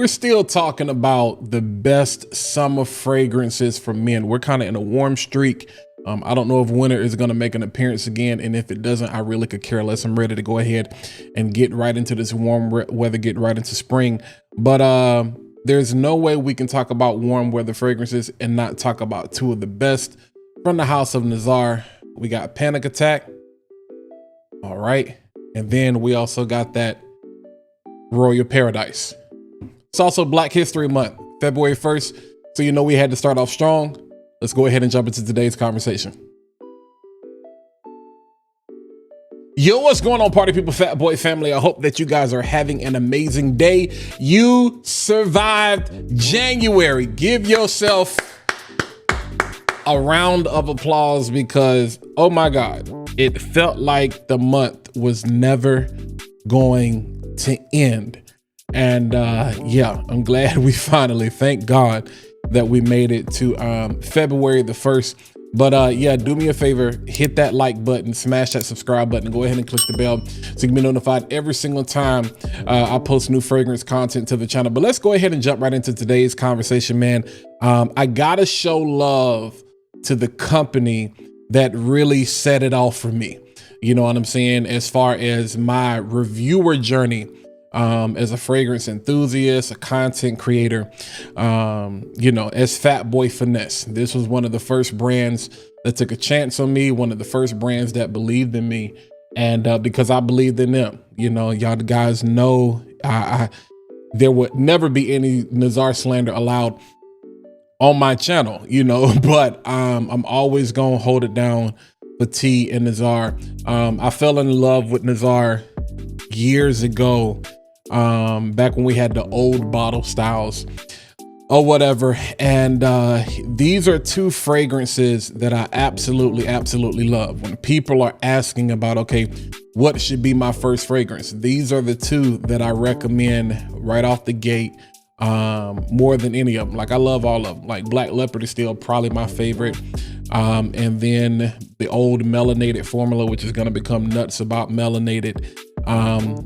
we're still talking about the best summer fragrances for men. We're kind of in a warm streak. I don't know if winter is going to make an appearance again. And if it doesn't, I really could care less. I'm ready to go ahead and get right into this warm weather, get right into spring. But there's no way we can talk about warm weather fragrances and not talk about two of the best from the house of Nazar. We got Panic Attack. All right. And then we also got that Royal Paradise. It's also Black History Month, February 1st. So you know we had to start off strong. Let's go ahead and jump into today's conversation. Yo, what's going on, party people, fat boy family? I hope that you guys are having an amazing day. You survived January. Give yourself a round of applause because, oh my God, it felt like the month was never going to end. And yeah, I'm glad we finally, thank God, that we made it to February the 1st. But yeah, do me a favor, hit that like button, smash that subscribe button, go ahead and click the bell so you can be notified every single time I post new fragrance content to the channel. But let's go ahead and jump right into today's conversation, man. I gotta show love to the company that really set it off for me. You know what I'm saying? As far as my reviewer journey, as a fragrance enthusiast, a content creator, you know, as Fat Boy Finesse. This was one of the first brands that took a chance on me, one of the first brands that believed in me. And because I believed in them, you know, y'all guys know there would never be any Nazar slander allowed on my channel, you know, but I'm always gonna hold it down for T and Nazar. I fell in love with Nazar years ago, back when we had the old bottle styles or whatever. And these are two fragrances that I absolutely love. When people are asking about, okay, what should be my first fragrance? These are the two that I recommend right off the gate, more than any of them. Like, I love all of them. Like, Black Leopard is still probably my favorite. And then the old melanated formula, which is going to become nuts about melanated,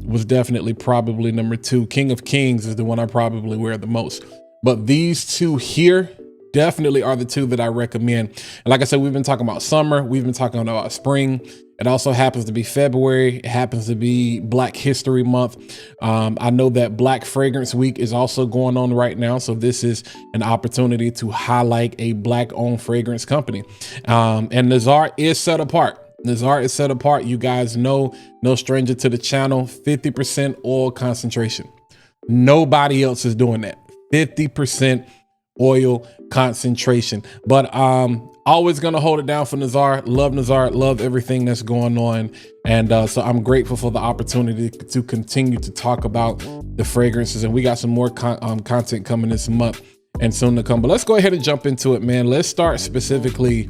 was definitely probably number 2. King of Kings is the one I probably wear the most. But these two here definitely are the two that I recommend. And like I said, we've been talking about summer. We've been talking about spring. It also happens to be February. It happens to be Black History Month. I know that Black Fragrance Week is also going on right now. So this is an opportunity to highlight a Black-owned fragrance company. And Nazar is set apart. Nazar is set apart. You guys know, no stranger to the channel, 50% oil concentration. Nobody else is doing that. 50% oil concentration. But always gonna hold it down for Nazar. Love Nazar, love everything that's going on. And so I'm grateful for the opportunity to continue to talk about the fragrances. And we got some more content coming this month and soon to come. But let's go ahead and jump into it, man. Let's start specifically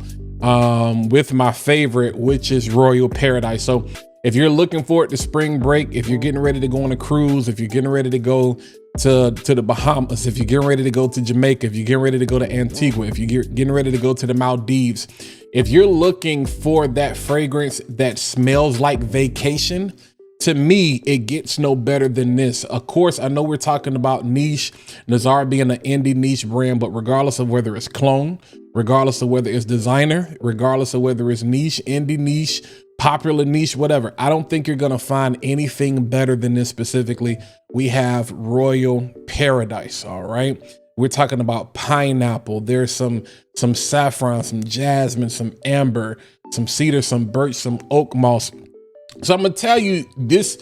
with my favorite, which is Royal Paradise. So if you're looking forward to spring break, if you're getting ready to go on a cruise, if you're getting ready to go to the Bahamas, if you're getting ready to go to Jamaica, if you're getting ready to go to Antigua, if you're getting ready to go to the Maldives, if you're looking for that fragrance that smells like vacation, to me, it gets no better than this. Of course, I know we're talking about niche, Nazar being an indie niche brand, but regardless of whether it's clone, regardless of whether it's designer, regardless of whether it's niche, indie niche, popular niche, whatever, I don't think you're gonna find anything better than this specifically. We have Royal Paradise, all right? We're talking about pineapple. There's some saffron, some jasmine, some amber, some cedar, some birch, some oak moss. So I'm gonna tell you, this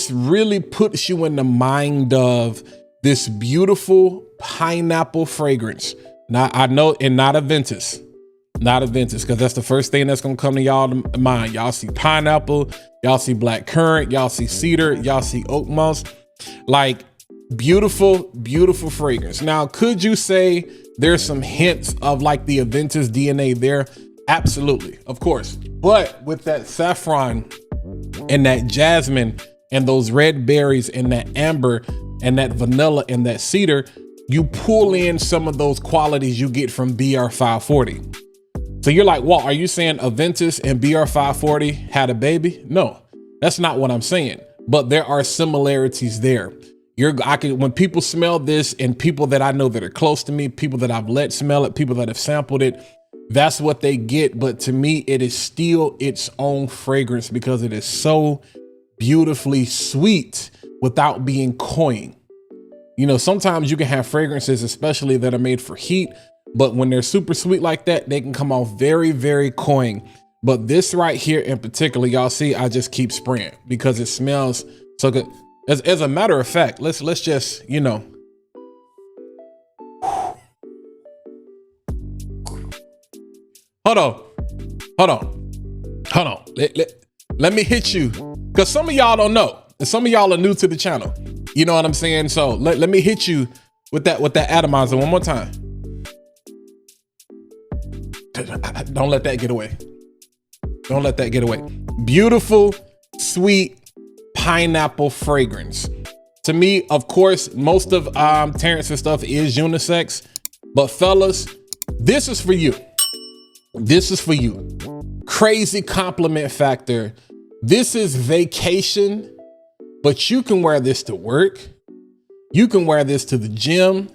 really puts you in the mind of this beautiful pineapple fragrance. Now, I know, and not a Ventus, because that's the first thing that's gonna come to y'all mind. Y'all see pineapple, y'all see black currant, y'all see cedar, y'all see oak moss. Like, beautiful fragrance. Now, could you say there's some hints of like the Aventus DNA there? Absolutely, of course. But with that saffron and that jasmine and those red berries and that amber and that vanilla and that cedar, you pull in some of those qualities you get from BR540. So you're like, well, are you saying Aventus and BR540 had a baby? No, that's not what I'm saying. But there are similarities there. When people smell this, and people that I know that are close to me, people that I've let smell it, people that have sampled it, that's what they get. But to me, it is still its own fragrance because it is so beautifully sweet without being cloying. You know, sometimes you can have fragrances, especially that are made for heat, but when they're super sweet like that, they can come off very, very cloying. But this right here in particular, y'all see, I just keep spraying because it smells so good. As a matter of fact, let's just, you know, hold on. Let me hit you, because some of y'all don't know, and some of y'all are new to the channel. You know what I'm saying? So let me hit you with that atomizer one more time. Don't let that get away. Don't let that get away. Beautiful, sweet pineapple fragrance. To me, of course, most of Terrence's stuff is unisex, but fellas, this is for you. This is for you. Crazy compliment factor. This is vacation, but you can wear this to work. You can wear this to the gym.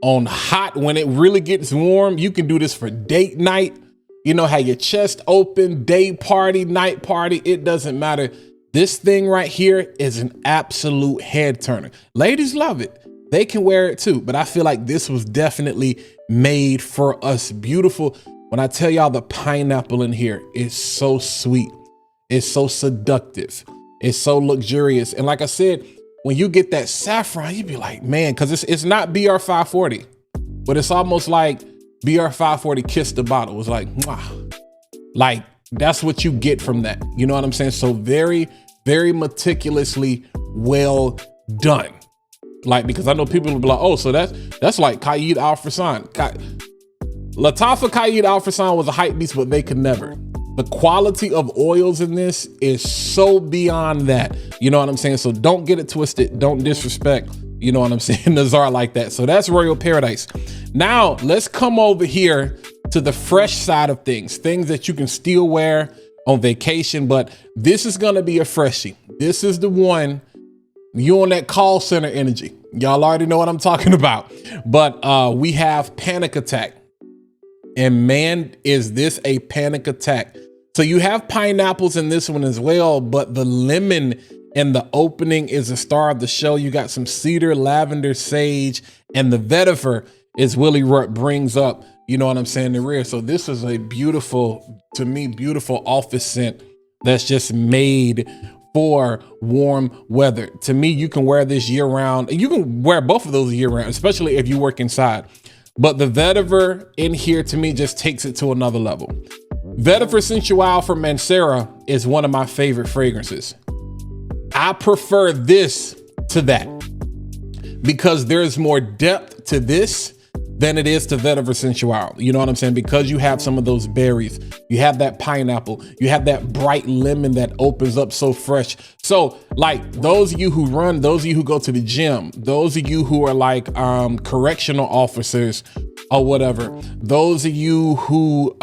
On hot, when it really gets warm, you can do this for date night. You know, have your chest open, day party, night party, it doesn't matter. This thing right here is an absolute head turner. Ladies love it. They can wear it too, but I feel like this was definitely made for us. Beautiful. When I tell y'all, the pineapple in here is so sweet. It's so seductive. It's so luxurious. And like I said, when you get that saffron, you be like, man, because it's not BR 540, but it's almost like BR 540 kissed the bottle. It's like, wow. Like, that's what you get from that. You know what I'm saying? So very, very meticulously well done. Like, because I know people will be like, oh, so that's like Qaid Al-Farsan. Lattafa Qaid Al-Farsan was a hype beast, but they could never. The quality of oils in this is so beyond that. You know what I'm saying? So don't get it twisted. Don't disrespect, you know what I'm saying, Nazar like that. So that's Royal Paradise. Now let's come over here to the fresh side of things that you can still wear on vacation, but this is gonna be a freshie. This is the one, you on that call center energy. Y'all already know what I'm talking about. But we have Panic Attack. And man, is this a panic attack. So you have pineapples in this one as well, but the lemon in the opening is the star of the show. You got some cedar, lavender, sage, and the vetiver is Willie Rutt brings up, you know what I'm saying, the rear. So this is a beautiful, to me, beautiful office scent that's just made for warm weather. To me, you can wear this year round. You can wear both of those year round, especially if you work inside. But the vetiver in here, to me, just takes it to another level. Vetiver Sensual from Mancera is one of my favorite fragrances. I prefer this to that because there's more depth to this than it is to Vetiver Sensual. You know what I'm saying? Because you have some of those berries, you have that pineapple, you have that bright lemon that opens up so fresh. So like those of you who run, those of you who go to the gym, those of you who are like correctional officers or whatever, those of you who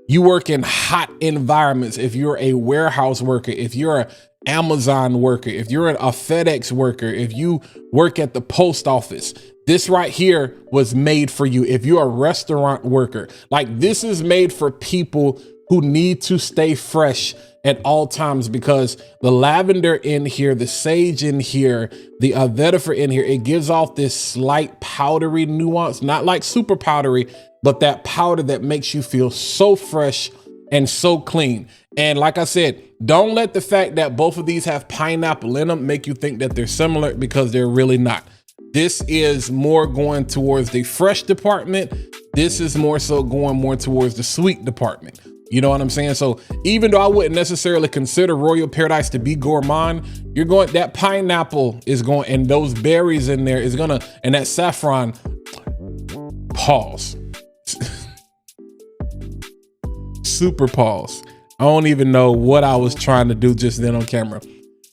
you work in hot environments, if you're a warehouse worker, if you're an Amazon worker, if you're a FedEx worker, if you work at the post office, this right here was made for you. If you're a restaurant worker, like this is made for people who need to stay fresh at all times, because the lavender in here, the sage in here, the vetiver in here, it gives off this slight powdery nuance, not like super powdery, but that powder that makes you feel so fresh and so clean. And like I said, don't let the fact that both of these have pineapple in them make you think that they're similar, because they're really not. This is more going towards the fresh department. This is more so going more towards the sweet department. You know what I'm saying? So even though I wouldn't necessarily consider Royal Paradise to be gourmand, you're going, that pineapple is going, and those berries in there is gonna, and that saffron, pause. Super pause. I don't even know what I was trying to do just then on camera,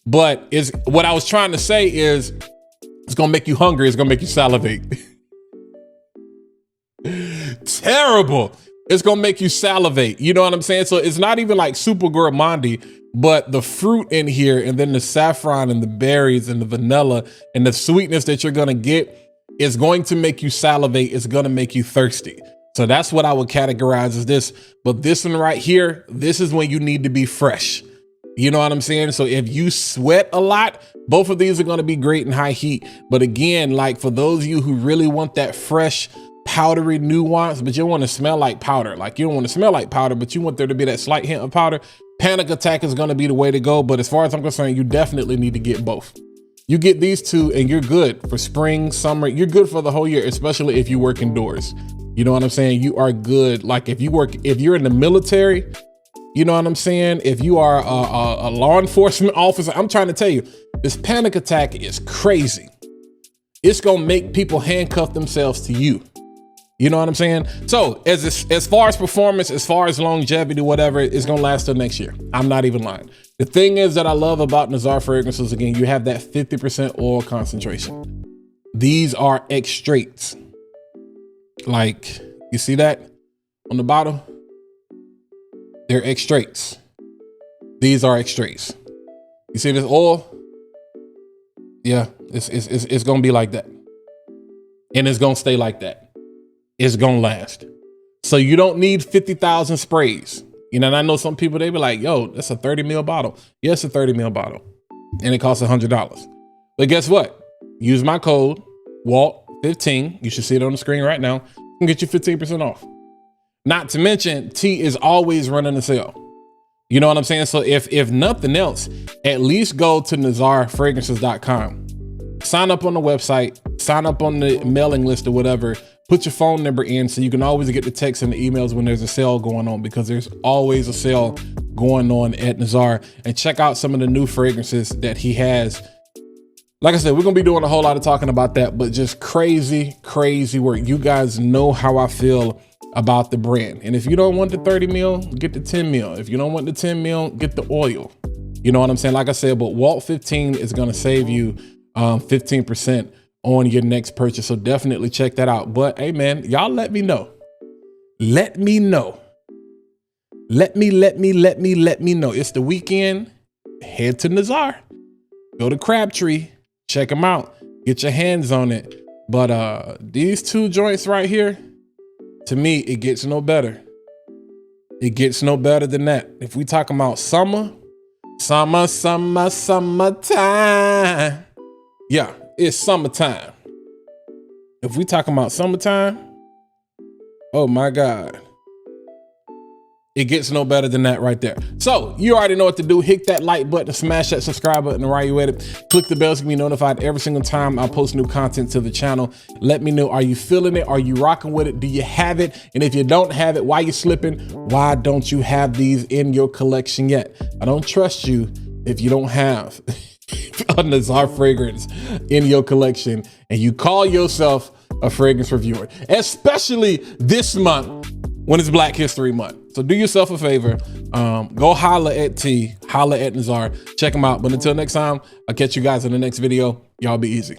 but it's what I was trying to say is it's gonna make you hungry. It's gonna make you salivate. Terrible. It's gonna make you salivate. You know what I'm saying? So it's not even like super gourmandy, but the fruit in here, and then the saffron and the berries and the vanilla and the sweetness that you're gonna get is going to make you salivate. It's gonna make you thirsty. So that's what I would categorize as this. But this one right here, this is when you need to be fresh. You know what I'm saying? So if you sweat a lot, both of these are going to be great in high heat. But again, like for those of you who really want that fresh, powdery nuance, but you want to smell like powder. Like you don't want to smell like powder, but you want there to be that slight hint of powder. Panic Attack is going to be the way to go. But as far as I'm concerned, you definitely need to get both. You get these two and you're good for spring, summer. You're good for the whole year, especially if you work indoors. You know what I'm saying? You are good. Like if you're in the military, you know what I'm saying? If you are a law enforcement officer, I'm trying to tell you, this Panic Attack is crazy. It's gonna make people handcuff themselves to you. You know what I'm saying? So as far as performance, as far as longevity, whatever, it's gonna last till next year. I'm not even lying. The thing is that I love about Nazar fragrances, again, you have that 50% oil concentration. These are extracts. Like, you see that on the bottle? They're extracts. These are extracts. You see this oil? Yeah, it's gonna be like that. And it's gonna stay like that. It's gonna last. So you don't need 50,000 sprays. You know, and I know some people, they be like, yo, that's a 30 ml bottle. Yes, a 30 ml bottle. And it costs $100. But guess what? Use my code, WALT15. You should see it on the screen right now. And get you 15% off. Not to mention, T is always running a sale. You know what I'm saying? So if nothing else, at least go to nazarfragrances.com. Sign up on the website, sign up on the mailing list or whatever, put your phone number in so you can always get the texts and the emails when there's a sale going on, because there's always a sale going on at Nazar. And check out some of the new fragrances that he has. Like I said, we're gonna be doing a whole lot of talking about that, but just crazy, crazy work. You guys know how I feel about the brand. And if you don't want the 30 mil, get the 10 mil. If you don't want the 10 mil, get the oil. You know what I'm saying? Like I said, but Walt 15 is gonna save you 15% on your next purchase. So definitely check that out. But hey man, y'all let me know. Let me know. Let me know. It's the weekend. Head to Nazar. Go to Crabtree. Check them out. Get your hands on it. But these two joints right here, to me, it gets no better. It gets no better than that. If we talking about summertime. Yeah, it's summertime. If we talking about summertime, oh my God. It gets no better than that right there. So you already know what to do. Hit that like button, smash that subscribe button, and while you at it, click the bell to be notified every single time I post new content to the channel. Let me know, are you feeling it? Are you rocking with it? Do you have it? And if you don't have it, why you slipping? Why don't you have these in your collection yet? I don't trust you if you don't have a Nazar fragrance in your collection and you call yourself a fragrance reviewer, especially this month when it's Black History Month. So do yourself a favor, go holla at T, holla at Nazar, check them out. But until next time, I'll catch you guys in the next video. Y'all be easy.